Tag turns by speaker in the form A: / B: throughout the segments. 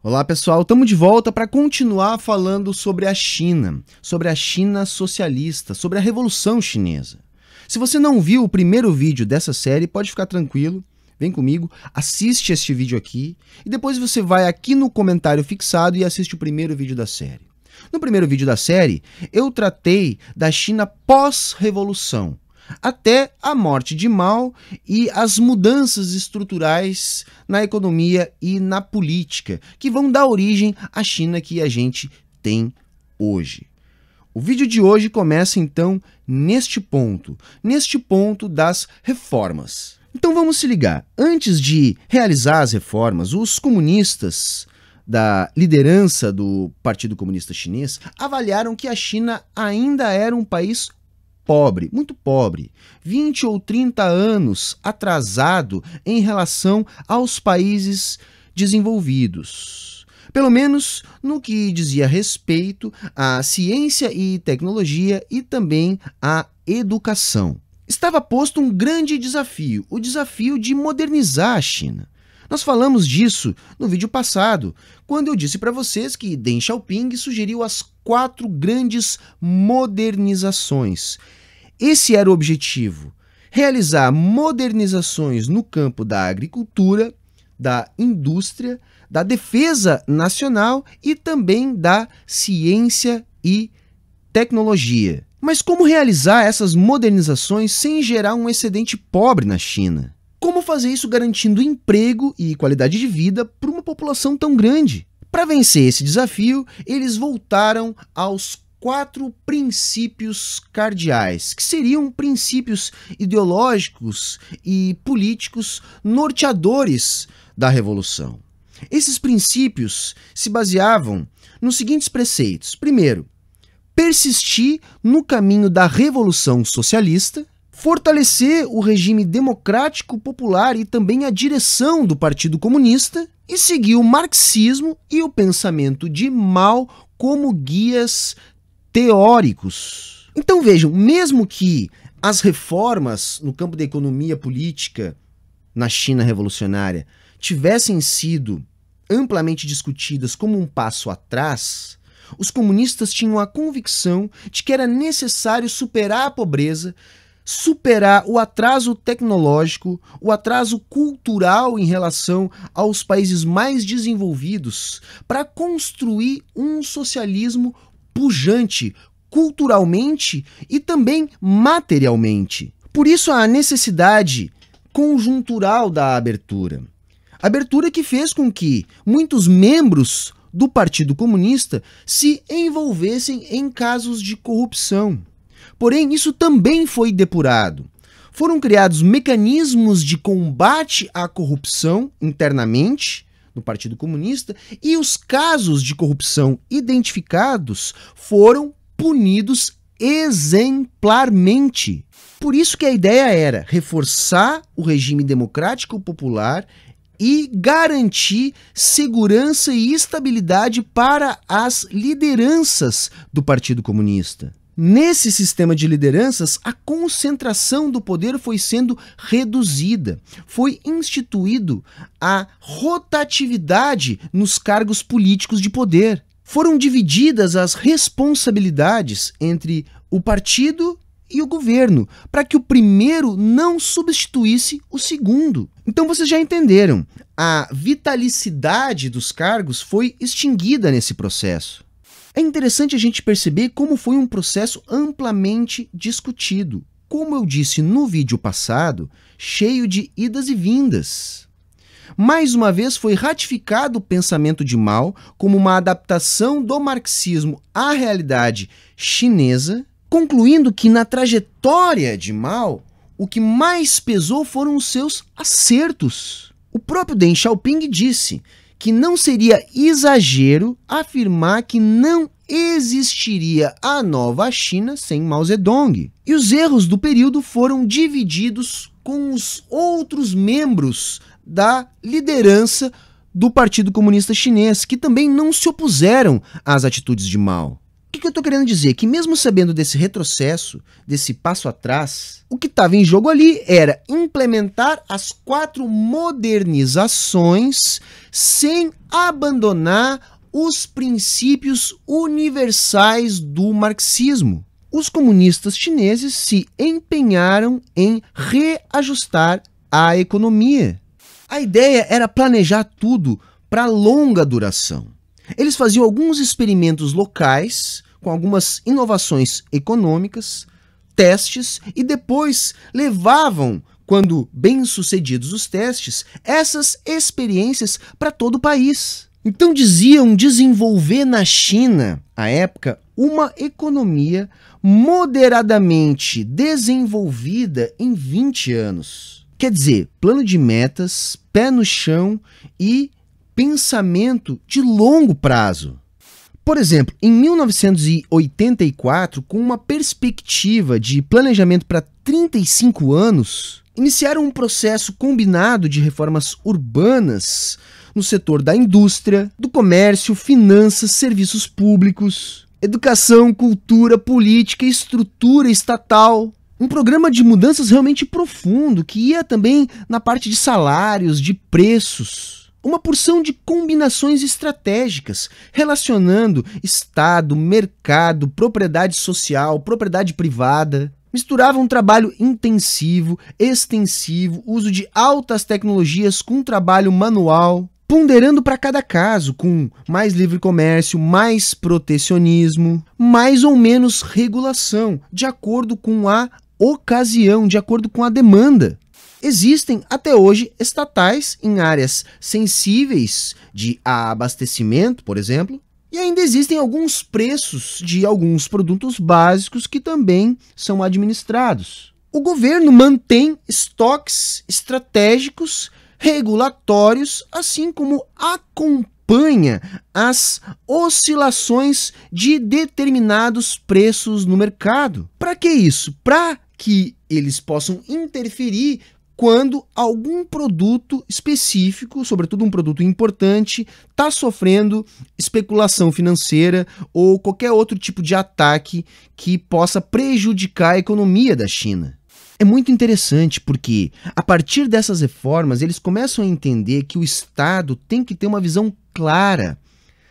A: Olá pessoal, estamos de volta para continuar falando sobre a China socialista, sobre a Revolução Chinesa. Se você não viu o primeiro vídeo dessa série, pode ficar tranquilo, vem comigo, assiste este vídeo aqui e depois você vai aqui no comentário fixado e assiste o primeiro vídeo da série. No primeiro vídeo da série, eu tratei da China pós-revolução, até a morte de Mao e as mudanças estruturais na economia e na política, que vão dar origem à China que a gente tem hoje. O vídeo de hoje começa então neste ponto das reformas. Então vamos se ligar, antes de realizar as reformas, os comunistas da liderança do Partido Comunista Chinês avaliaram que a China ainda era um país pobre, muito pobre, 20 ou 30 anos atrasado em relação aos países desenvolvidos. Pelo menos no que dizia respeito à ciência e tecnologia e também à educação. Estava posto um grande desafio, o desafio de modernizar a China. Nós falamos disso no vídeo passado, quando eu disse para vocês que Deng Xiaoping sugeriu as 4 grandes modernizações. Esse era o objetivo, realizar modernizações no campo da agricultura, da indústria, da defesa nacional e também da ciência e tecnologia. Mas como realizar essas modernizações sem gerar um excedente pobre na China? Como fazer isso garantindo emprego e qualidade de vida para uma população tão grande? Para vencer esse desafio, eles voltaram aos 4 princípios cardeais, que seriam princípios ideológicos e políticos norteadores da Revolução. Esses princípios se baseavam nos seguintes preceitos. Primeiro, persistir no caminho da Revolução Socialista, fortalecer o regime democrático popular e também a direção do Partido Comunista e seguir o marxismo e o pensamento de Mao como guias teóricos. Então vejam, mesmo que as reformas no campo da economia política na China revolucionária tivessem sido amplamente discutidas como um passo atrás, os comunistas tinham a convicção de que era necessário superar a pobreza, superar o atraso tecnológico, o atraso cultural em relação aos países mais desenvolvidos, para construir um socialismo pujante, culturalmente e também materialmente. Por isso a necessidade conjuntural da abertura. Abertura que fez com que muitos membros do Partido Comunista se envolvessem em casos de corrupção. Porém, isso também foi depurado. Foram criados mecanismos de combate à corrupção internamente no Partido Comunista e os casos de corrupção identificados foram punidos exemplarmente. Por isso que a ideia era reforçar o regime democrático popular e garantir segurança e estabilidade para as lideranças do Partido Comunista. Nesse sistema de lideranças, a concentração do poder foi sendo reduzida. Foi instituído a rotatividade nos cargos políticos de poder. Foram divididas as responsabilidades entre o partido e o governo, para que o primeiro não substituísse o segundo. Então vocês já entenderam, a vitalicidade dos cargos foi extinguida nesse processo. É interessante a gente perceber como foi um processo amplamente discutido. Como eu disse no vídeo passado, cheio de idas e vindas. Mais uma vez foi ratificado o pensamento de Mao como uma adaptação do marxismo à realidade chinesa, concluindo que na trajetória de Mao, o que mais pesou foram os seus acertos. O próprio Deng Xiaoping disse que não seria exagero afirmar que não existiria a nova China sem Mao Zedong. E os erros do período foram divididos com os outros membros da liderança do Partido Comunista Chinês, que também não se opuseram às atitudes de Mao. O que que eu estou querendo dizer? Que mesmo sabendo desse retrocesso, desse passo atrás, o que estava em jogo ali era implementar as 4 modernizações sem abandonar os princípios universais do marxismo. Os comunistas chineses se empenharam em reajustar a economia. A ideia era planejar tudo para longa duração. Eles faziam alguns experimentos locais, com algumas inovações econômicas, testes, e depois levavam, quando bem-sucedidos os testes, essas experiências para todo o país. Então diziam desenvolver na China, à época, uma economia moderadamente desenvolvida em 20 anos. Quer dizer, plano de metas, pé no chão e pensamento de longo prazo. Por exemplo, em 1984, com uma perspectiva de planejamento para 35 anos, iniciaram um processo combinado de reformas urbanas no setor da indústria, do comércio, finanças, serviços públicos, educação, cultura, política e estrutura estatal. Um programa de mudanças realmente profundo, que ia também na parte de salários, de preços. Uma porção de combinações estratégicas, relacionando Estado, mercado, propriedade social, propriedade privada. Misturava um trabalho intensivo, extensivo, uso de altas tecnologias com trabalho manual, ponderando para cada caso, com mais livre comércio, mais protecionismo, mais ou menos regulação, de acordo com a ocasião, de acordo com a demanda. Existem até hoje estatais em áreas sensíveis de abastecimento, por exemplo, e ainda existem alguns preços de alguns produtos básicos que também são administrados. O governo mantém estoques estratégicos, regulatórios, assim como acompanha as oscilações de determinados preços no mercado. Para que isso? Para que eles possam interferir quando algum produto específico, sobretudo um produto importante, está sofrendo especulação financeira ou qualquer outro tipo de ataque que possa prejudicar a economia da China. É muito interessante porque, a partir dessas reformas, eles começam a entender que o Estado tem que ter uma visão clara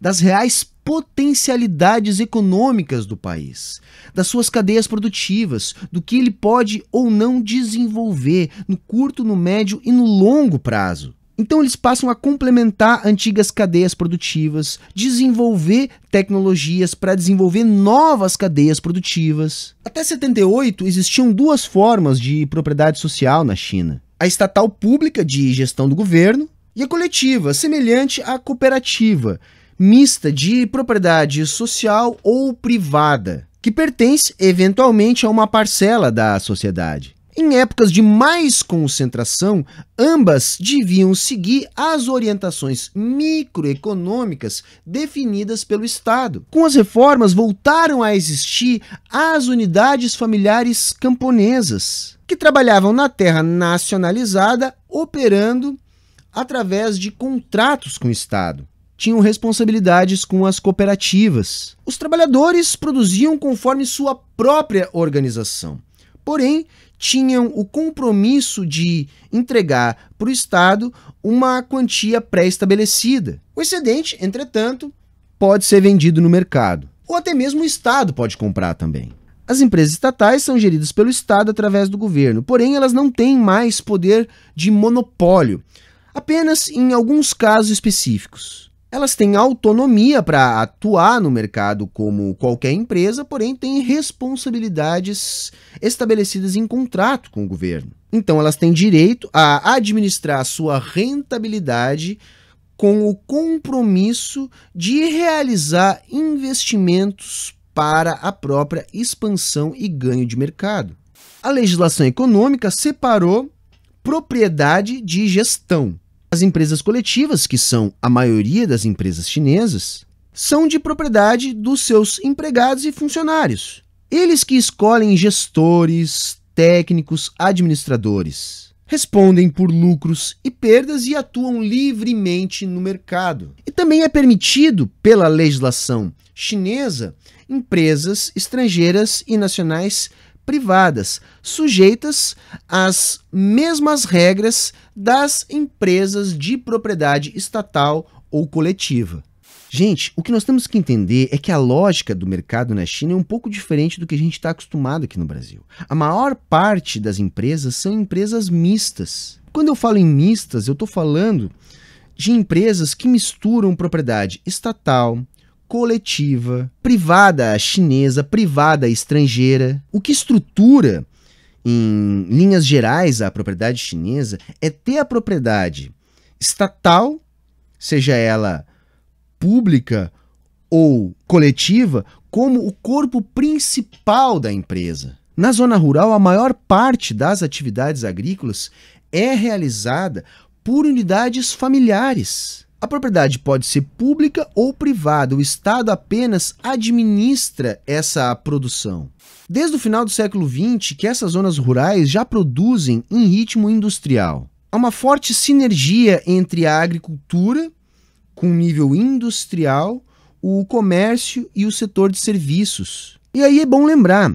A: das reais potencialidades econômicas do país, das suas cadeias produtivas, do que ele pode ou não desenvolver no curto, no médio e no longo prazo. Então eles passam a complementar antigas cadeias produtivas, desenvolver tecnologias para desenvolver novas cadeias produtivas. Até 78 existiam 2 formas de propriedade social na China: a estatal pública de gestão do governo e a coletiva, semelhante à cooperativa, mista de propriedade social ou privada, que pertence eventualmente a uma parcela da sociedade. Em épocas de mais concentração, ambas deviam seguir as orientações microeconômicas definidas pelo Estado. Com as reformas, voltaram a existir as unidades familiares camponesas, que trabalhavam na terra nacionalizada, operando através de contratos com o Estado. Tinham responsabilidades com as cooperativas. Os trabalhadores produziam conforme sua própria organização, porém tinham o compromisso de entregar para o Estado uma quantia pré-estabelecida. O excedente, entretanto, pode ser vendido no mercado, ou até mesmo o Estado pode comprar também. As empresas estatais são geridas pelo Estado através do governo, porém elas não têm mais poder de monopólio, apenas em alguns casos específicos. Elas têm autonomia para atuar no mercado como qualquer empresa, porém têm responsabilidades estabelecidas em contrato com o governo. Então elas têm direito a administrar a sua rentabilidade com o compromisso de realizar investimentos para a própria expansão e ganho de mercado. A legislação econômica separou propriedade de gestão. As empresas coletivas, que são a maioria das empresas chinesas, são de propriedade dos seus empregados e funcionários. Eles que escolhem gestores, técnicos, administradores. respondem por lucros e perdas e atuam livremente no mercado. E também é permitido, pela legislação chinesa, empresas estrangeiras e nacionais privadas, sujeitas às mesmas regras das empresas de propriedade estatal ou coletiva. Gente, o que nós temos que entender é que a lógica do mercado na China é um pouco diferente do que a gente está acostumado aqui no Brasil. A maior parte das empresas são empresas mistas. Quando eu falo em mistas, eu estou falando de empresas que misturam propriedade estatal, coletiva, privada chinesa, privada estrangeira. O que estrutura, em linhas gerais, a propriedade chinesa é ter a propriedade estatal, seja ela pública ou coletiva, como o corpo principal da empresa. Na zona rural, a maior parte das atividades agrícolas é realizada por unidades familiares. A propriedade pode ser pública ou privada, o Estado apenas administra essa produção. Desde o final do século XX, que essas zonas rurais já produzem em ritmo industrial. Há uma forte sinergia entre a agricultura, com nível industrial, o comércio e o setor de serviços. E aí é bom lembrar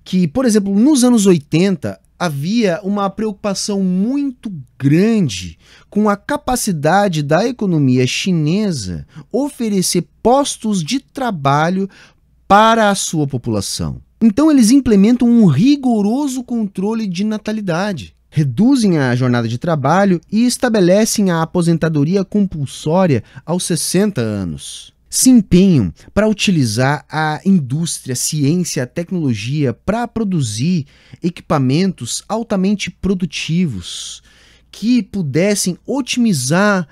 A: que, por exemplo, nos anos 80, havia uma preocupação muito grande com a capacidade da economia chinesa oferecer postos de trabalho para a sua população. Então eles implementam um rigoroso controle de natalidade, reduzem a jornada de trabalho e estabelecem a aposentadoria compulsória aos 60 anos. Se empenham para utilizar a indústria, a ciência, a tecnologia para produzir equipamentos altamente produtivos que pudessem otimizar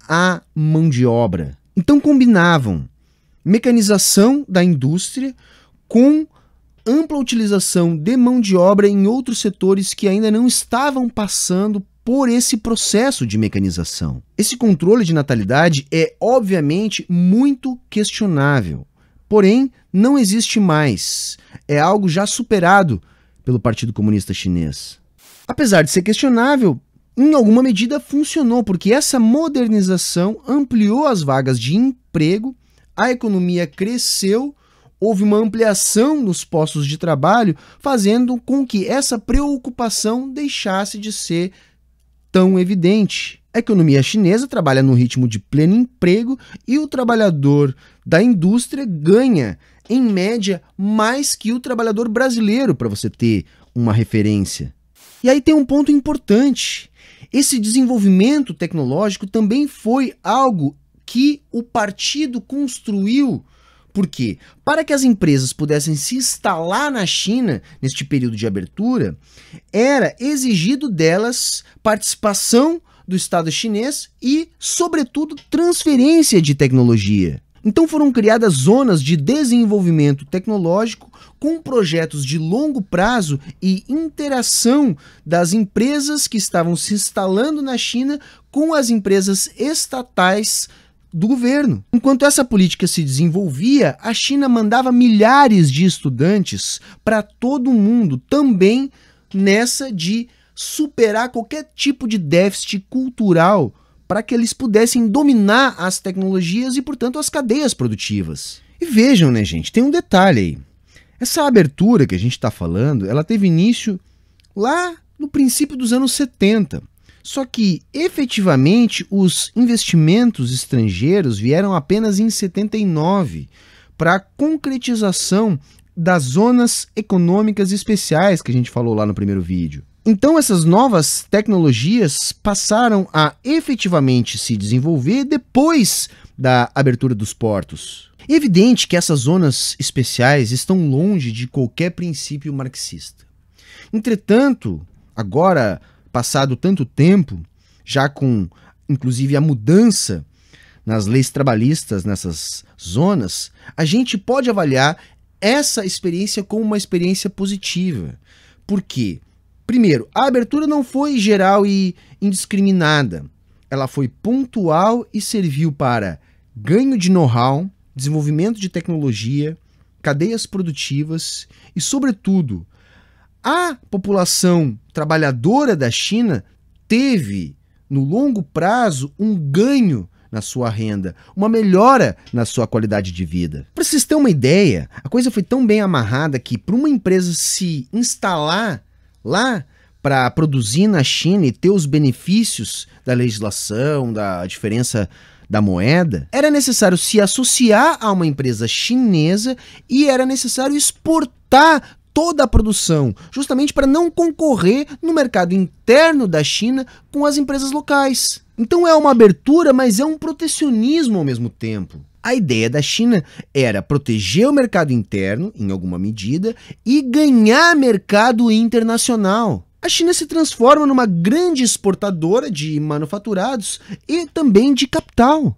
A: a mão de obra. Então combinavam mecanização da indústria com ampla utilização de mão de obra em outros setores que ainda não estavam passando por esse processo de mecanização. Esse controle de natalidade é, obviamente, muito questionável. Porém, não existe mais. É algo já superado pelo Partido Comunista Chinês. Apesar de ser questionável, em alguma medida funcionou, porque essa modernização ampliou as vagas de emprego, a economia cresceu, houve uma ampliação nos postos de trabalho, fazendo com que essa preocupação deixasse de ser tão evidente. A economia chinesa trabalha no ritmo de pleno emprego e o trabalhador da indústria ganha, em média, mais que o trabalhador brasileiro, para você ter uma referência. E aí tem um ponto importante. Esse desenvolvimento tecnológico também foi algo que o partido construiu. Por quê? Para que as empresas pudessem se instalar na China, neste período de abertura, era exigido delas participação do Estado chinês e, sobretudo, transferência de tecnologia. Então foram criadas zonas de desenvolvimento tecnológico com projetos de longo prazo e interação das empresas que estavam se instalando na China com as empresas estatais do governo. Enquanto essa política se desenvolvia, a China mandava milhares de estudantes para todo o mundo, também nessa de superar qualquer tipo de déficit cultural para que eles pudessem dominar as tecnologias e, portanto, as cadeias produtivas. E vejam, né, gente, tem um detalhe aí. Essa abertura que a gente está falando, ela teve início lá no princípio dos anos 70. Só que, efetivamente, os investimentos estrangeiros vieram apenas em 79 para a concretização das zonas econômicas especiais que a gente falou lá no primeiro vídeo. Então, essas novas tecnologias passaram a efetivamente se desenvolver depois da abertura dos portos. É evidente que essas zonas especiais estão longe de qualquer princípio marxista. Entretanto, agora, passado tanto tempo, já com inclusive a mudança nas leis trabalhistas nessas zonas, a gente pode avaliar essa experiência como uma experiência positiva. Por quê? Primeiro, a abertura não foi geral e indiscriminada. Ela foi pontual e serviu para ganho de know-how, desenvolvimento de tecnologia, cadeias produtivas e, sobretudo, a população trabalhadora da China teve, no longo prazo, um ganho na sua renda, uma melhora na sua qualidade de vida. Para vocês terem uma ideia, a coisa foi tão bem amarrada que para uma empresa se instalar lá para produzir na China e ter os benefícios da legislação, da diferença da moeda, era necessário se associar a uma empresa chinesa e era necessário exportar toda a produção, justamente para não concorrer no mercado interno da China com as empresas locais. Então é uma abertura, mas é um protecionismo ao mesmo tempo. A ideia da China era proteger o mercado interno, em alguma medida, e ganhar mercado internacional. A China se transforma numa grande exportadora de manufaturados e também de capital.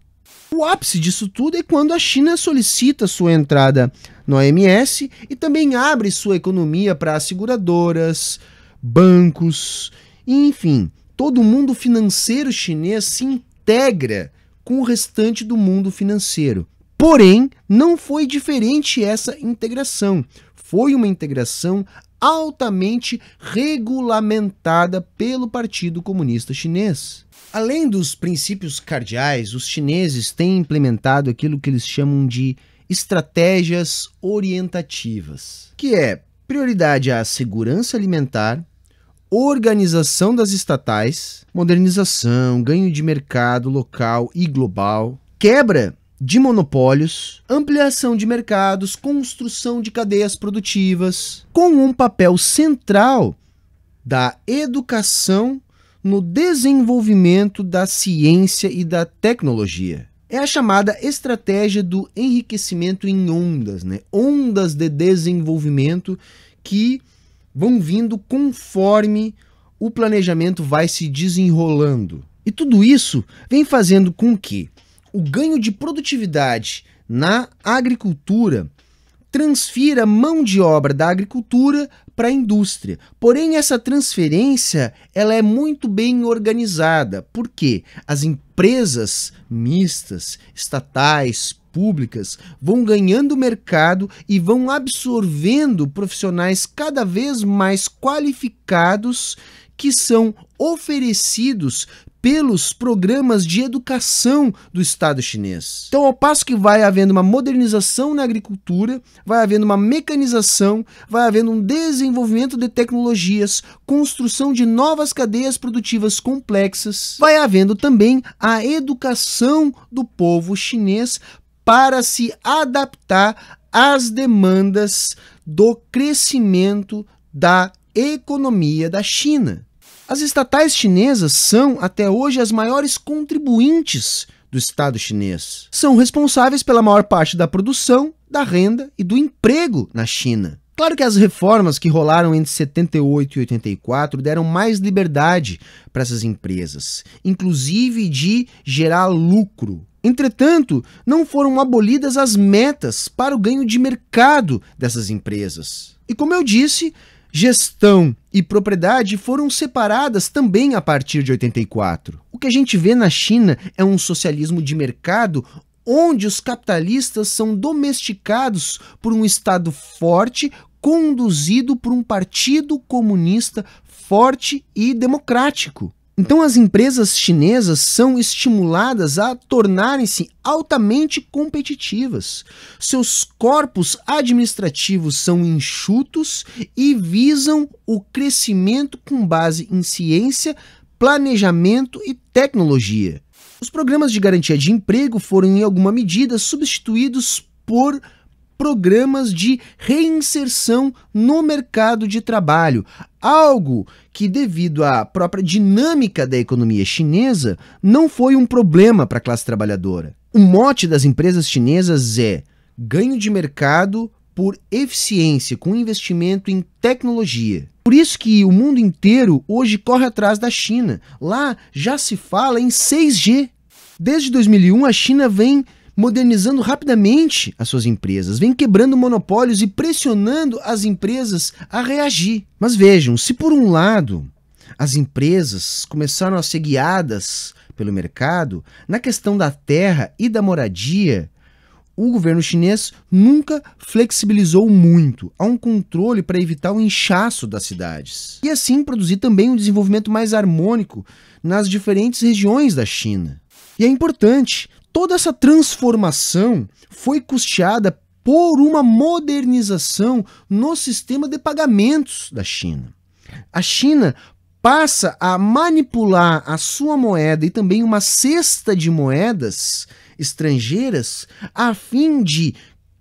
A: O ápice disso tudo é quando a China solicita sua entrada no OMS e também abre sua economia para seguradoras, bancos, enfim, todo o mundo financeiro chinês se integra com o restante do mundo financeiro. Porém, não foi diferente essa integração. Foi uma integração altamente regulamentada pelo Partido Comunista Chinês. Além dos princípios cardeais, os chineses têm implementado aquilo que eles chamam de estratégias orientativas, que é prioridade à segurança alimentar, organização das estatais, modernização, ganho de mercado local e global, quebra de monopólios, ampliação de mercados, construção de cadeias produtivas, com um papel central da educação no desenvolvimento da ciência e da tecnologia. É a chamada estratégia do enriquecimento em ondas, né? Ondas de desenvolvimento que vão vindo conforme o planejamento vai se desenrolando. E tudo isso vem fazendo com que o ganho de produtividade na agricultura transfira mão de obra da agricultura para a indústria. Porém, essa transferência ela é muito bem organizada, porque as empresas mistas, estatais, públicas, vão ganhando mercado e vão absorvendo profissionais cada vez mais qualificados que são oferecidos pelos programas de educação do Estado chinês. Então, ao passo que vai havendo uma modernização na agricultura, vai havendo uma mecanização, vai havendo um desenvolvimento de tecnologias, construção de novas cadeias produtivas complexas, vai havendo também a educação do povo chinês para se adaptar às demandas do crescimento da economia da China. As estatais chinesas são, até hoje, as maiores contribuintes do Estado chinês. São responsáveis pela maior parte da produção, da renda e do emprego na China. Claro que as reformas que rolaram entre 78 e 84 deram mais liberdade para essas empresas, inclusive de gerar lucro. Entretanto, não foram abolidas as metas para o ganho de mercado dessas empresas. E como eu disse, gestão e propriedade foram separadas também a partir de 84. O que a gente vê na China é um socialismo de mercado onde os capitalistas são domesticados por um Estado forte, conduzido por um partido comunista forte e democrático. Então as empresas chinesas são estimuladas a tornarem-se altamente competitivas. Seus corpos administrativos são enxutos e visam o crescimento com base em ciência, planejamento e tecnologia. Os programas de garantia de emprego foram em alguma medida substituídos por programas de reinserção no mercado de trabalho, algo que, devido à própria dinâmica da economia chinesa, não foi um problema para a classe trabalhadora. O mote das empresas chinesas é ganho de mercado por eficiência, com investimento em tecnologia. Por isso que o mundo inteiro hoje corre atrás da China. Lá já se fala em 6G. Desde 2001, a China vem modernizando rapidamente as suas empresas, vem quebrando monopólios e pressionando as empresas a reagir. Mas vejam, se por um lado as empresas começaram a ser guiadas pelo mercado, na questão da terra e da moradia, o governo chinês nunca flexibilizou muito. Há um controle para evitar o inchaço das cidades. E assim produzir também um desenvolvimento mais harmônico nas diferentes regiões da China. E é importante, toda essa transformação foi custeada por uma modernização no sistema de pagamentos da China. A China passa a manipular a sua moeda e também uma cesta de moedas estrangeiras a fim de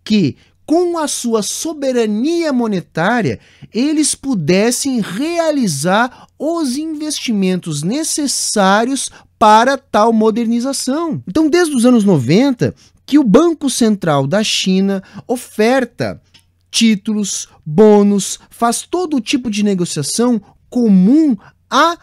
A: que, com a sua soberania monetária, eles pudessem realizar os investimentos necessários para tal modernização. Então, desde os anos 90, que o Banco Central da China oferta títulos, bônus, faz todo tipo de negociação comum a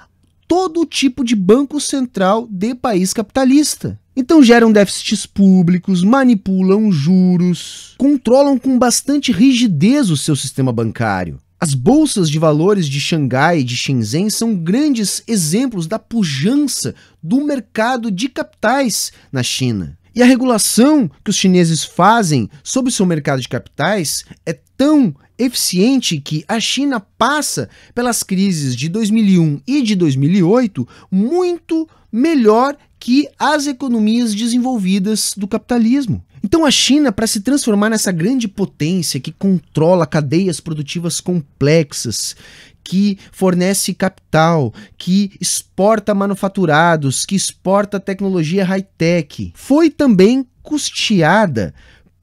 A: todo tipo de banco central de país capitalista. Então geram déficits públicos, manipulam juros, controlam com bastante rigidez o seu sistema bancário. As bolsas de valores de Xangai e de Shenzhen são grandes exemplos da pujança do mercado de capitais na China. E a regulação que os chineses fazem sobre o seu mercado de capitais é tão eficiente que a China passa pelas crises de 2001 e de 2008 muito melhor que as economias desenvolvidas do capitalismo. Então a China, para se transformar nessa grande potência que controla cadeias produtivas complexas, que fornece capital, que exporta manufaturados, que exporta tecnologia high-tech, foi também custeada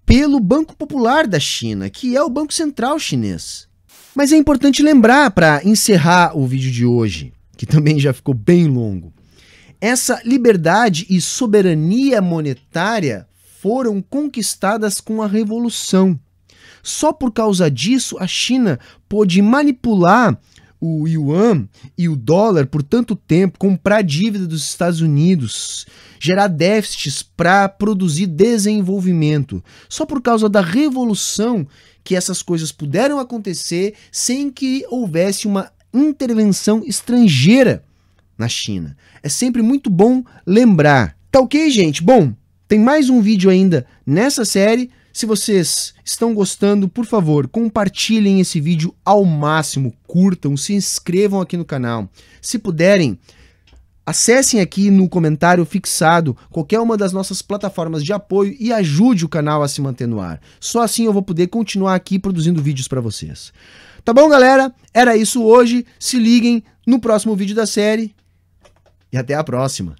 A: pelo Banco Popular da China, que é o Banco Central chinês. Mas é importante lembrar, para encerrar o vídeo de hoje, que também já ficou bem longo, essa liberdade e soberania monetária foram conquistadas com a Revolução. Só por causa disso, a China pôde manipular o yuan e o dólar por tanto tempo, comprar dívida dos Estados Unidos, gerar déficits para produzir desenvolvimento. Só por causa da Revolução que essas coisas puderam acontecer sem que houvesse uma intervenção estrangeira na China. É sempre muito bom lembrar. Tá ok, gente? Bom, tem mais um vídeo ainda nessa série. Se vocês estão gostando, por favor, compartilhem esse vídeo ao máximo, curtam, se inscrevam aqui no canal. Se puderem, acessem aqui no comentário fixado qualquer uma das nossas plataformas de apoio e ajude o canal a se manter no ar. Só assim eu vou poder continuar aqui produzindo vídeos para vocês. Tá bom, galera? Era isso hoje. Se liguem no próximo vídeo da série e até a próxima.